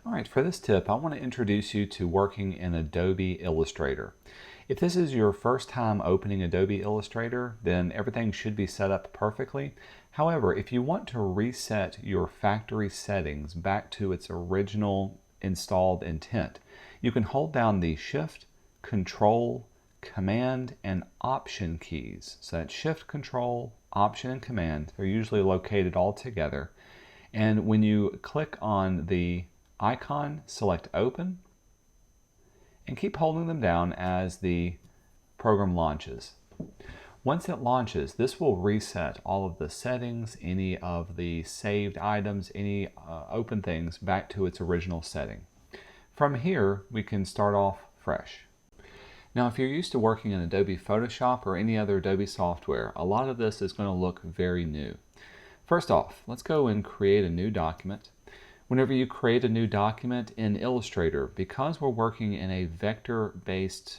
Alright, for this tip, I want to introduce you to working in Adobe Illustrator. If this is your first time opening Adobe Illustrator, then everything should be set up perfectly. However, if you want to reset your factory settings back to its original installed intent, you can hold down the Shift, Control, Command, and Option keys. So that's Shift, Control, Option, and Command. They're usually located all together. And when you click on the icon, select Open, and keep holding them down as the program launches. Once it launches, this will reset all of the settings, any of the saved items, any open things back to its original setting. From here, we can start off fresh. Now, if you're used to working in Adobe Photoshop or any other Adobe software, a lot of this is going to look very new. First off, let's go and create a new document. Whenever you create a new document in Illustrator, because we're working in a vector-based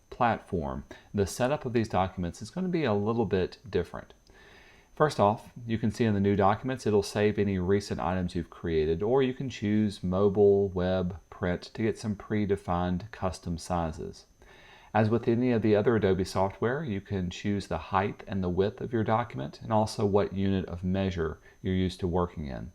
platform, the setup of these documents is going to be a little bit different. First off, you can see in the new documents, it'll save any recent items you've created, or you can choose mobile, web, print to get some predefined custom sizes. As with any of the other Adobe software, you can choose the height and the width of your document, and also what unit of measure you're used to working in.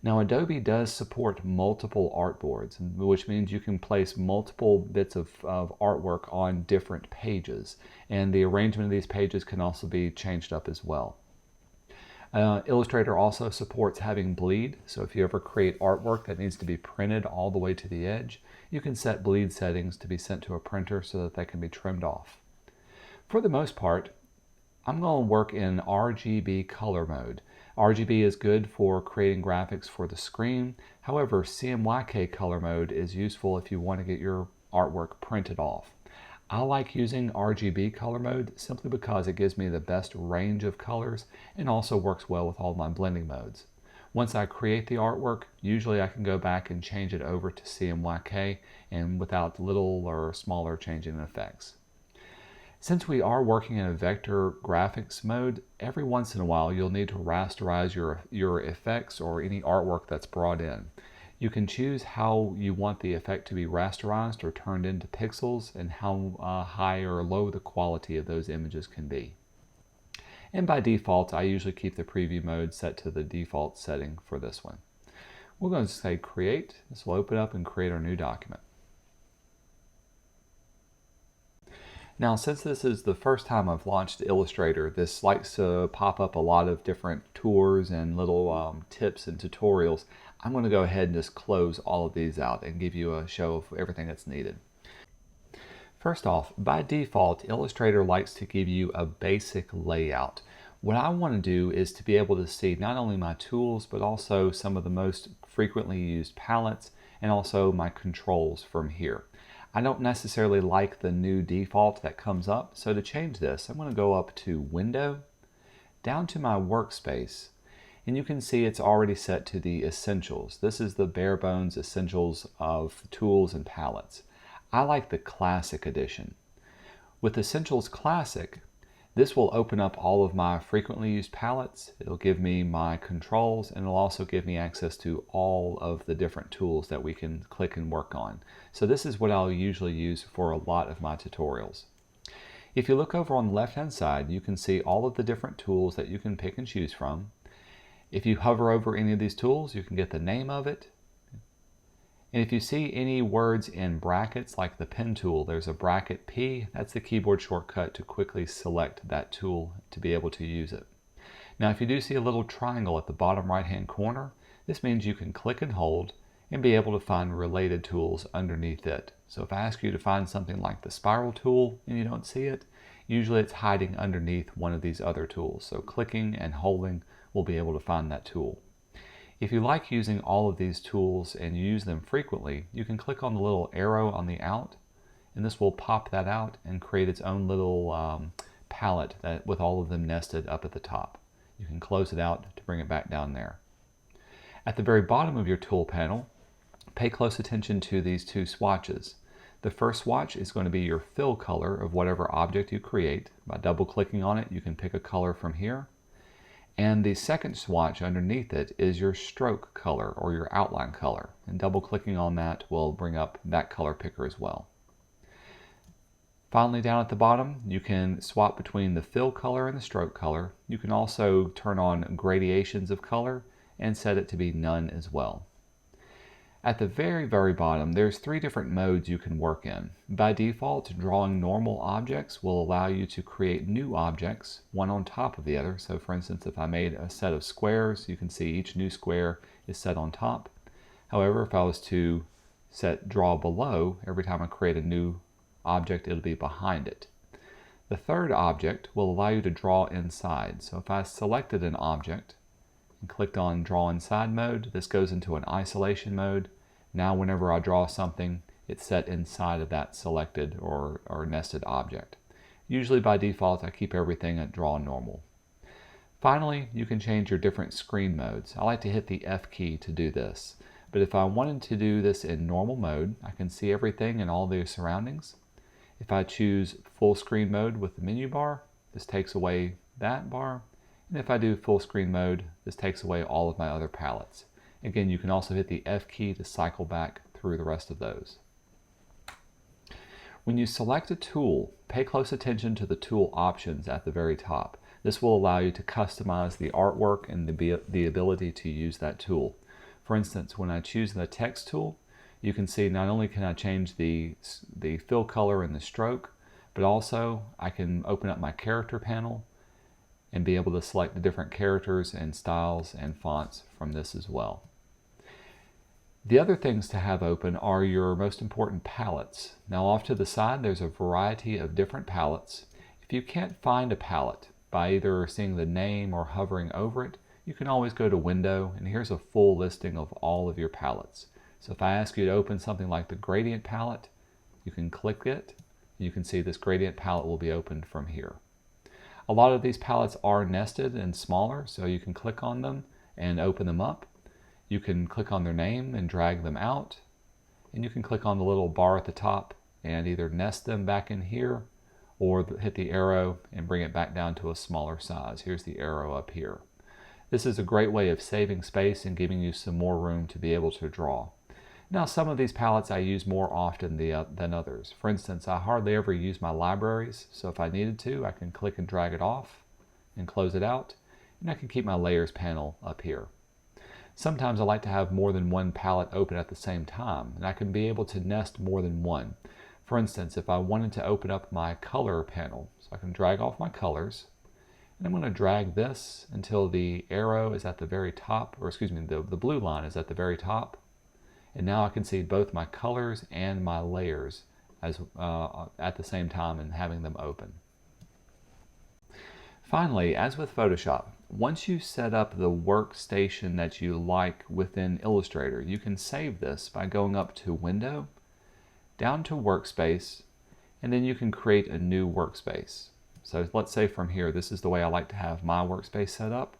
Now, Adobe does support multiple artboards, which means you can place multiple bits of artwork on different pages, and the arrangement of these pages can also be changed up as well. Illustrator also supports having bleed, so if you ever create artwork that needs to be printed all the way to the edge, you can set bleed settings to be sent to a printer so that they can be trimmed off. For the most part, I'm going to work in Rgb Color Mode. RGB is good for creating graphics for the screen. However, CMYK Color Mode is useful if you want to get your artwork printed off. I like using RGB Color Mode simply because it gives me the best range of colors and also works well with all my blending modes. Once I create the artwork, usually I can go back and change it over to CMYK and without little or smaller changing effects. Since we are working in a vector graphics mode, every once in a while you'll need to rasterize your effects or any artwork that's brought in. You can choose how you want the effect to be rasterized or turned into pixels and how high or low the quality of those images can be. And by default, I usually keep the preview mode set to the default setting for this one. We're going to say Create. This will open up and create our new document. Now, since this is the first time I've launched Illustrator, this likes to pop up a lot of different tours and little tips and tutorials. I'm going to go ahead and just close all of these out and give you a show of everything that's needed. First off, by default, Illustrator likes to give you a basic layout. What I want to do is to be able to see not only my tools, but also some of the most frequently used palettes and also my controls from here. I don't necessarily like the new default that comes up, so to change this, I'm going to go up to Window, down to my workspace, and you can see it's already set to the Essentials. This is the bare bones essentials of tools and palettes. I like the Classic edition. With Essentials Classic, this will open up all of my frequently used palettes. It'll give me my controls, and it'll also give me access to all of the different tools that we can click and work on. So this is what I'll usually use for a lot of my tutorials. If you look over on the left-hand side, you can see all of the different tools that you can pick and choose from. If you hover over any of these tools, you can get the name of it. And if you see any words in brackets, like the pen tool, there's a bracket P. That's the keyboard shortcut to quickly select that tool to be able to use it. Now, if you do see a little triangle at the bottom right-hand corner, this means you can click and hold and be able to find related tools underneath it. So if I ask you to find something like the spiral tool and you don't see it, usually it's hiding underneath one of these other tools. So clicking and holding will be able to find that tool. If you like using all of these tools and you use them frequently, you can click on the little arrow on the out, and this will pop that out and create its own little palette with all of them nested up at the top. You can close it out to bring it back down there. At the very bottom of your tool panel, pay close attention to these two swatches. The first swatch is going to be your fill color of whatever object you create. By double clicking on it, you can pick a color from here. And the second swatch underneath it is your stroke color or your outline color. And double clicking on that will bring up that color picker as well. Finally, down at the bottom, you can swap between the fill color and the stroke color. You can also turn on gradations of color and set it to be none as well. At the very bottom, there's 3 different modes you can work in. By default, drawing normal objects will allow you to create new objects, one on top of the other. So for instance, if I made a set of squares, you can see each new square is set on top. However, if I was to set draw below, every time I create a new object, it'll be behind it. The third object will allow you to draw inside. So if I selected an object and clicked on Draw Inside mode, this goes into an isolation mode. Now whenever I draw something, it's set inside of that selected or nested object. Usually by default, I keep everything at Draw Normal. Finally, you can change your different screen modes. I like to hit the F key to do this. But if I wanted to do this in normal mode, I can see everything and all the surroundings. If I choose full screen mode with the menu bar, this takes away that bar. And if I do full screen mode, this takes away all of my other palettes. Again, you can also hit the F key to cycle back through the rest of those. When you select a tool, pay close attention to the tool options at the very top. This will allow you to customize the artwork and the ability to use that tool. For instance, when I choose the text tool, you can see not only can I change the fill color and the stroke, but also I can open up my character panel and be able to select the different characters and styles and fonts from this as well. The other things to have open are your most important palettes. Now off to the side, there's a variety of different palettes. If you can't find a palette by either seeing the name or hovering over it, you can always go to Window, and here's a full listing of all of your palettes. So if I ask you to open something like the Gradient palette, you can click it, and you can see this Gradient palette will be opened from here. A lot of these palettes are nested and smaller, so you can click on them and open them up. You can click on their name and drag them out, and you can click on the little bar at the top and either nest them back in here or hit the arrow and bring it back down to a smaller size. Here's the arrow up here. This is a great way of saving space and giving you some more room to be able to draw. Now, some of these palettes I use more often than others. For instance, I hardly ever use my libraries, so if I needed to, I can click and drag it off and close it out, and I can keep my layers panel up here. Sometimes I like to have more than one palette open at the same time, and I can be able to nest more than one. For instance, if I wanted to open up my color panel, so I can drag off my colors, and I'm going to drag this until the arrow is at the very top, or excuse me, the blue line is at the very top. And now I can see both my colors and my layers as at the same time and having them open. Finally, as with Photoshop, once you set up the workstation that you like within Illustrator, you can save this by going up to Window, down to Workspace, and then you can create a new workspace. So let's say from here, this is the way I like to have my workspace set up.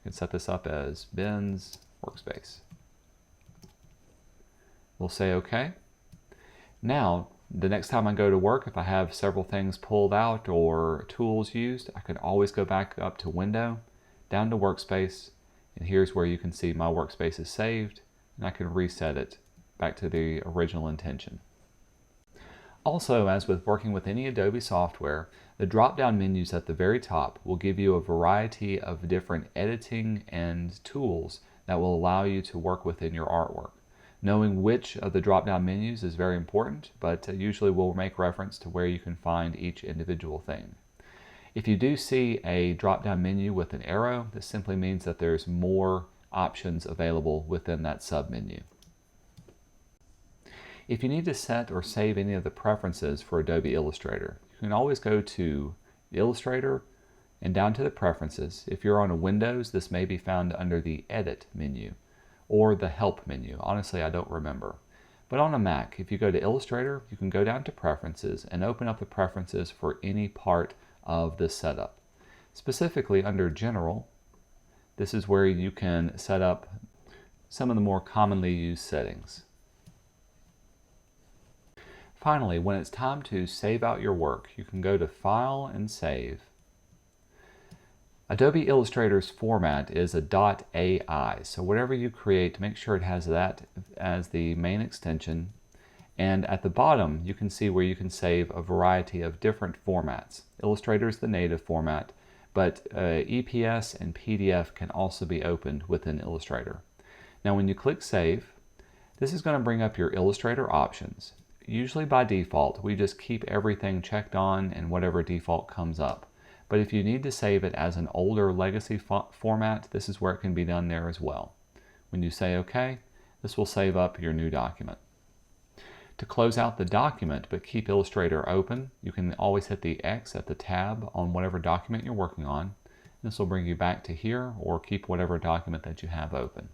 I can set this up as Ben's Workspace. We'll say OK. Now, the next time I go to work, if I have several things pulled out or tools used, I can always go back up to Window, down to Workspace, and here's where you can see my workspace is saved, and I can reset it back to the original intention. Also, as with working with any Adobe software, the drop-down menus at the very top will give you a variety of different editing and tools that will allow you to work within your artwork. Knowing which of the drop-down menus is very important, but usually we'll make reference to where you can find each individual thing. If you do see a drop-down menu with an arrow, this simply means that there's more options available within that submenu. If you need to set or save any of the preferences for Adobe Illustrator, you can always go to Illustrator and down to the Preferences. If you're on a Windows, this may be found under the Edit menu or the Help menu. Honestly, I don't remember. But on a Mac, if you go to Illustrator, you can go down to Preferences and open up the preferences for any part of this setup. Specifically under General, this is where you can set up some of the more commonly used settings. Finally, when it's time to save out your work, you can go to File and Save. Adobe Illustrator's format is a .ai, so whatever you create, make sure it has that as the main extension. And at the bottom, you can see where you can save a variety of different formats. Illustrator is the native format, but EPS and PDF can also be opened within Illustrator. Now when you click Save, this is going to bring up your Illustrator options. Usually by default, we just keep everything checked on and whatever default comes up. But if you need to save it as an older legacy format, this is where it can be done there as well. When you say OK, this will save up your new document. To close out the document but keep Illustrator open, you can always hit the X at the tab on whatever document you're working on. This will bring you back to here or keep whatever document that you have open.